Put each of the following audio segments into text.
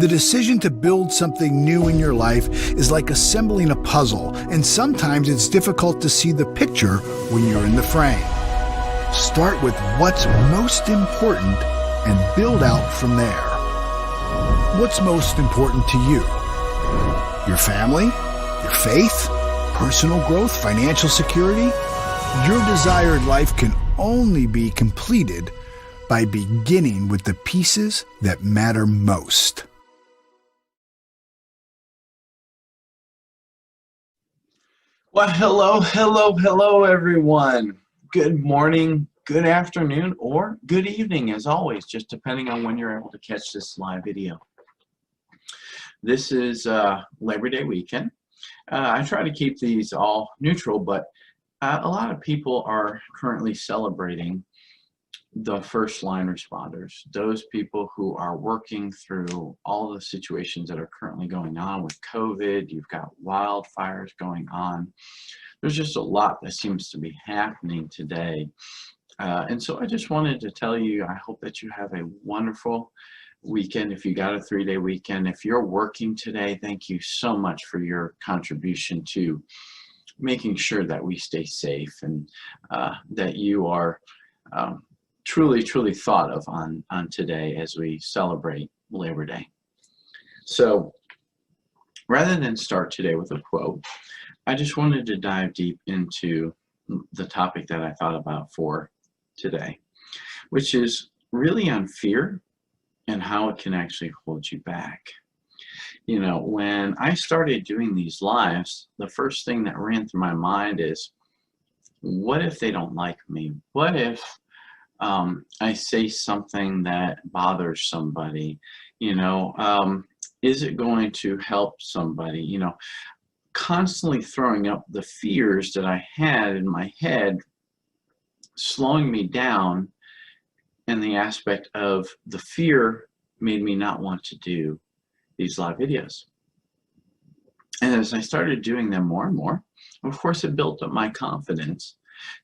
The decision to build something new in your life is like assembling a puzzle, and sometimes it's difficult to see the picture when you're in the frame. Start with what's most important and build out from there. What's most important to you? Your family? Your faith? Personal growth? Financial security? Your desired life can only be completed by beginning with the pieces that matter most. Well, hello, everyone. Good morning, good afternoon, or good evening, as always, just depending on when you're able to catch this live video. This is Labor Day weekend. I try to keep these all neutral, but a lot of people are currently celebrating the first line responders, those people who are working through all the situations that are currently going on with COVID. You've got wildfires going on. There's just a lot that seems to be happening today. And so I just wanted to tell you, I hope that you have a wonderful weekend. If you got a 3-day weekend, if you're working today, thank you so much for your contribution to making sure that we stay safe and that you are truly thought of on today as we celebrate Labor Day. So rather than start today with a quote, I just wanted to dive deep into the topic that I thought about for today, which is really on fear and how it can actually hold you back. You know, when I started doing these lives, the first thing that ran through my mind is, what if they don't like me? What if I say something that bothers somebody? You know, is it going to help somebody? You know, constantly throwing up the fears that I had in my head, slowing me down, and the aspect of the fear made me not want to do these live videos. And as I started doing them more and more, of course, it built up my confidence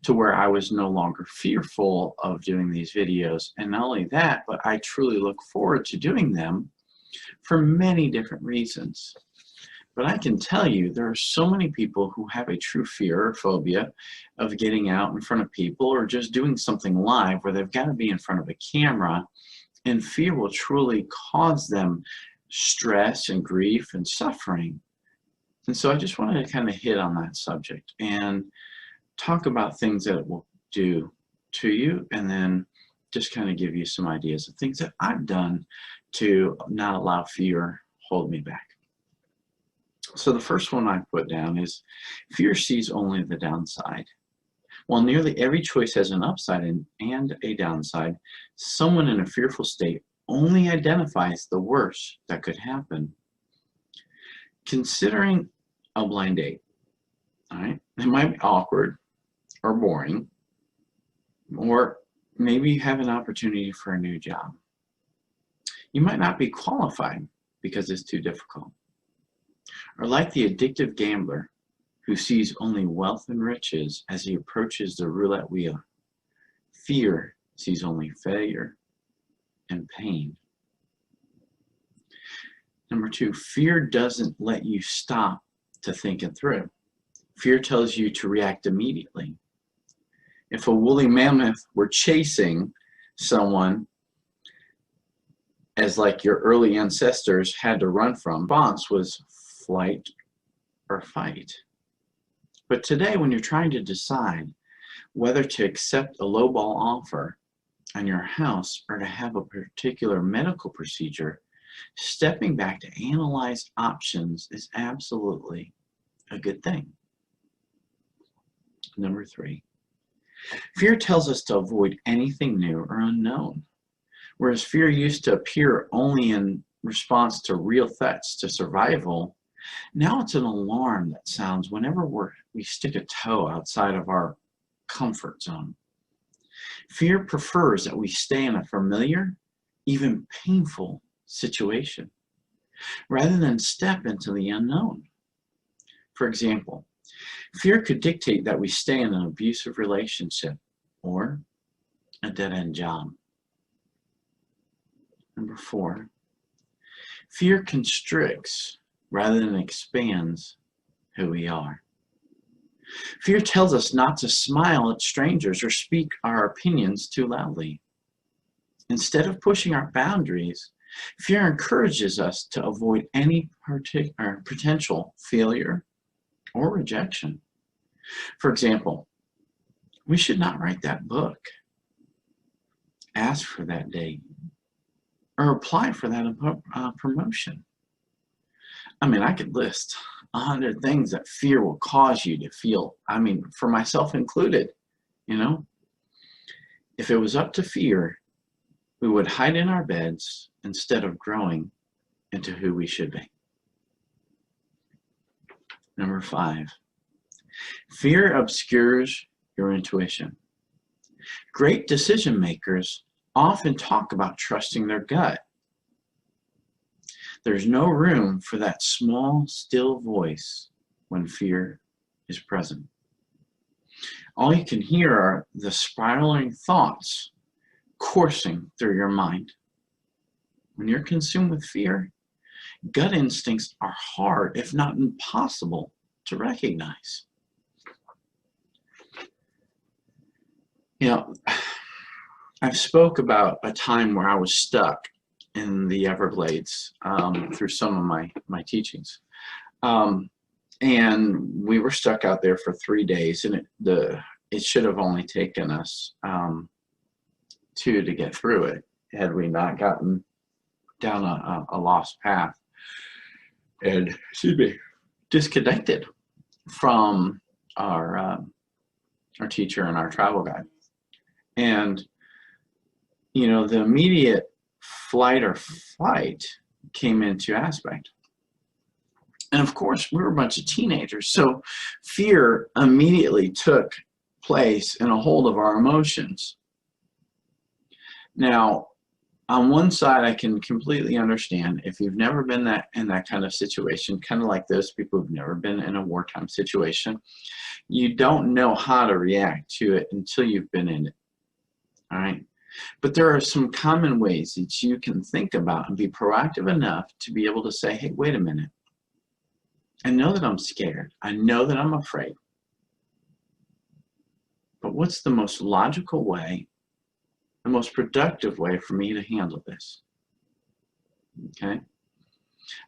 to where I was no longer fearful of doing these videos. And not only that, but I truly look forward to doing them for many different reasons. But I can tell you, there are so many people who have a true fear or phobia of getting out in front of people or just doing something live where they've got to be in front of a camera, and fear will truly cause them stress and grief and suffering. And so I just wanted to kind of hit on that subject and talk about things that it will do to you, and then just kind of give you some ideas of things that I've done to not allow fear hold me back. So the first one I put down is fear sees only the downside. While nearly every choice has an upside and a downside, someone in a fearful state only identifies the worst that could happen. Considering a blind date, all right, it might be awkward or boring, or maybe you have an opportunity for a new job. You might not be qualified because it's too difficult. Or like the addictive gambler who sees only wealth and riches as he approaches the roulette wheel, fear sees only failure and pain. Number 2, fear doesn't let you stop to think it through. Fear tells you to react immediately. If a woolly mammoth were chasing someone, as like your early ancestors had to run from, response was flight or fight. But today, when you're trying to decide whether to accept a lowball offer on your house or to have a particular medical procedure, stepping back to analyze options is absolutely a good thing. Number 3, fear tells us to avoid anything new or unknown. Whereas fear used to appear only in response to real threats to survival, now it's an alarm that sounds whenever we stick a toe outside of our comfort zone. Fear prefers that we stay in a familiar, even painful situation, rather than step into the unknown. For example, fear could dictate that we stay in an abusive relationship or a dead-end job. Number 4, Fear constricts rather than expands who we are. Fear tells us not to smile at strangers or speak our opinions too loudly. Instead of pushing our boundaries, fear encourages us to avoid any potential failure or rejection. For example, we should not write that book, ask for that date, or apply for that promotion. I mean, I could list 100 things that fear will cause you to feel. I mean, for myself included, you know, if it was up to fear, we would hide in our beds instead of growing into who we should be. Number 5, fear obscures your intuition. Great decision makers often talk about trusting their gut. There's no room for that small, still voice when fear is present. All you can hear are the spiraling thoughts coursing through your mind. When you're consumed with fear, gut instincts are hard, if not impossible, to recognize. You know, I've spoke about a time where I was stuck in the Everglades through some of my teachings. And we were stuck out there for 3 days, and it should have only taken us 2 to get through it had we not gotten down a lost path and, disconnected from our teacher and our travel guide. And, you know, the immediate flight or fight came into aspect. And of course, we were a bunch of teenagers, so fear immediately took place and a hold of our emotions. Now, on one side, I can completely understand if you've never been in that kind of situation, kind of like those people who've never been in a wartime situation, you don't know how to react to it until you've been in it. All right. But there are some common ways that you can think about and be proactive enough to be able to say, hey, wait a minute. I know that I'm scared. I know that I'm afraid. But what's the most logical way, the most productive way for me to handle this? Okay.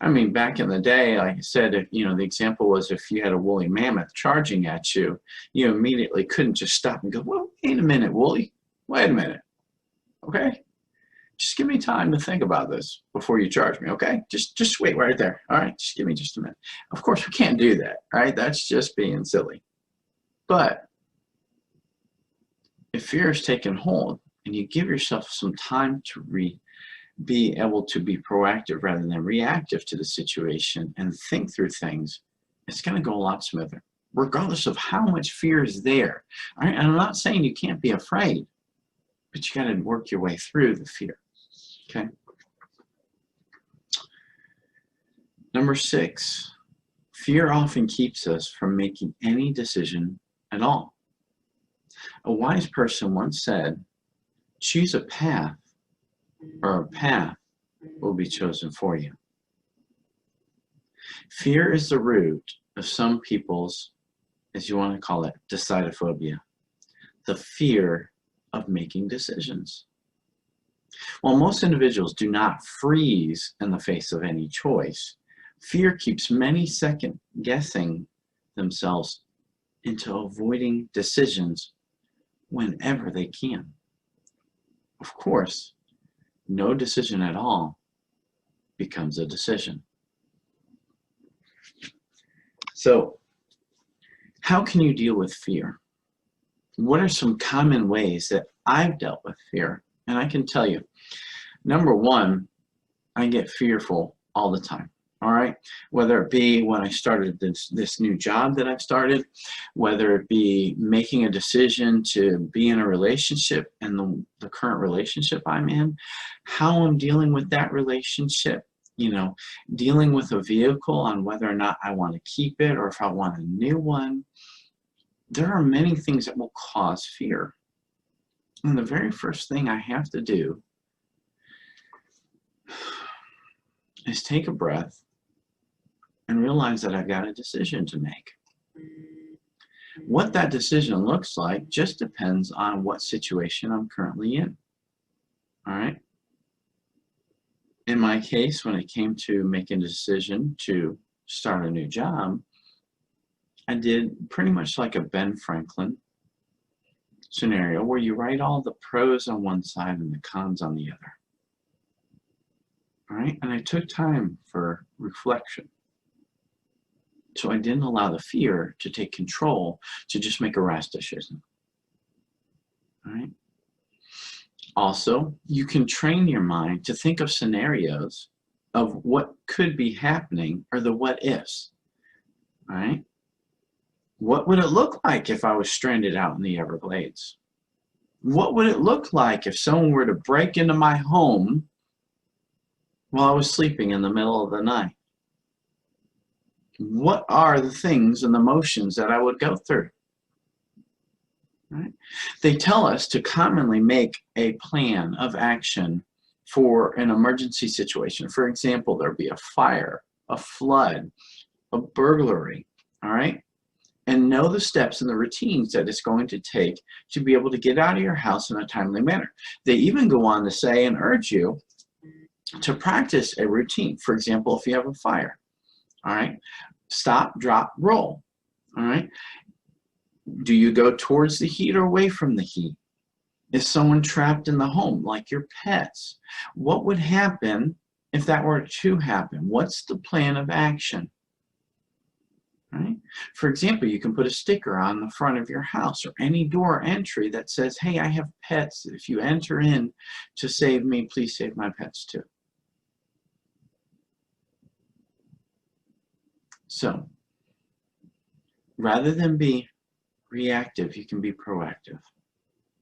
I mean, back in the day, like I said, if, you know, the example was if you had a woolly mammoth charging at you, you immediately couldn't just stop and go, well, wait a minute, woolly. Wait a minute. Okay. Just give me time to think about this before you charge me. Okay. Just wait right there. All right. Just give me just a minute. Of course, we can't do that. Right. That's just being silly. But if fear is taken hold and you give yourself some time to be able to be proactive rather than reactive to the situation and think through things, it's going to go a lot smoother, regardless of how much fear is there. All right? And I'm not saying you can't be afraid, but you got to work your way through the fear. Okay. Number 6, fear often keeps us from making any decision at all. A wise person once said, choose a path, or a path will be chosen for you. Fear is the root of some people's, as you want to call it, decidophobia, the fear of making decisions. While most individuals do not freeze in the face of any choice, fear keeps many second guessing themselves into avoiding decisions whenever they can. Of course, no decision at all becomes a decision. So, how can you deal with fear? What are some common ways that I've dealt with fear? And I can tell you, number 1, I get fearful all the time. All right, whether it be when I started this new job that I've started, whether it be making a decision to be in a relationship and the current relationship I'm in, how I'm dealing with that relationship, you know, dealing with a vehicle on whether or not I want to keep it or if I want a new one. There are many things that will cause fear. And the very first thing I have to do is take a breath and realize that I've got a decision to make. What that decision looks like just depends on what situation I'm currently in. All right? In my case, when it came to making a decision to start a new job, I did pretty much like a Ben Franklin scenario where you write all the pros on one side and the cons on the other. All right? And I took time for reflection. So I didn't allow the fear to take control to just make a rash decision. All right? Also, you can train your mind to think of scenarios of what could be happening or the what ifs. All right? What would it look like if I was stranded out in the Everglades? What would it look like if someone were to break into my home while I was sleeping in the middle of the night? What are the things and the emotions that I would go through? Right? They tell us to commonly make a plan of action for an emergency situation. For example, there'd be a fire, a flood, a burglary, all right? And know the steps and the routines that it's going to take to be able to get out of your house in a timely manner. They even go on to say and urge you to practice a routine. For example, if you have a fire, all right? Stop, drop, roll, all right? Do you go towards the heat or away from the heat? Is someone trapped in the home, like your pets? What would happen if that were to happen? What's the plan of action? Right? For example, you can put a sticker on the front of your house or any door entry that says, hey, I have pets. If you enter in to save me, please save my pets too. So, rather than be reactive, you can be proactive.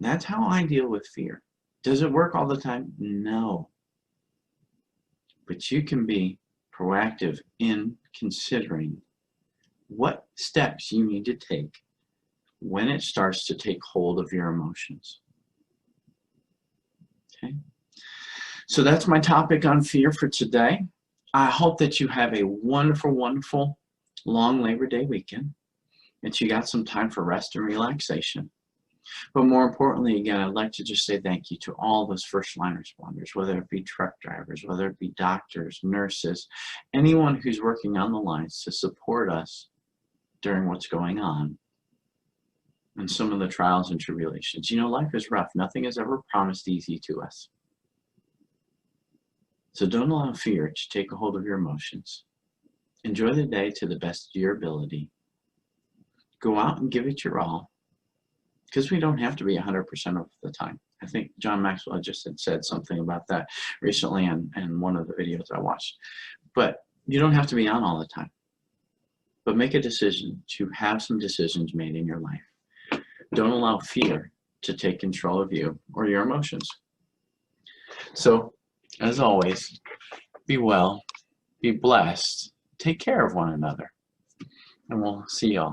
That's how I deal with fear. Does it work all the time? No. But you can be proactive in considering what steps you need to take when it starts to take hold of your emotions. Okay? So that's my topic on fear for today. I hope that you have a wonderful, wonderful long Labor Day weekend, that you got some time for rest and relaxation. But more importantly, again, I'd like to just say thank you to all those first line responders, whether it be truck drivers, whether it be doctors, nurses, anyone who's working on the lines to support us during what's going on and some of the trials and tribulations. You know, life is rough. Nothing is ever promised easy to us. So don't allow fear to take a hold of your emotions. Enjoy the day to the best of your ability. Go out and give it your all, because we don't have to be 100% of the time. I think John Maxwell just had said something about that recently in one of the videos I watched. But you don't have to be on all the time. But make a decision to have some decisions made in your life. Don't allow fear to take control of you or your emotions. So, as always, be well, be blessed, take care of one another, and we'll see y'all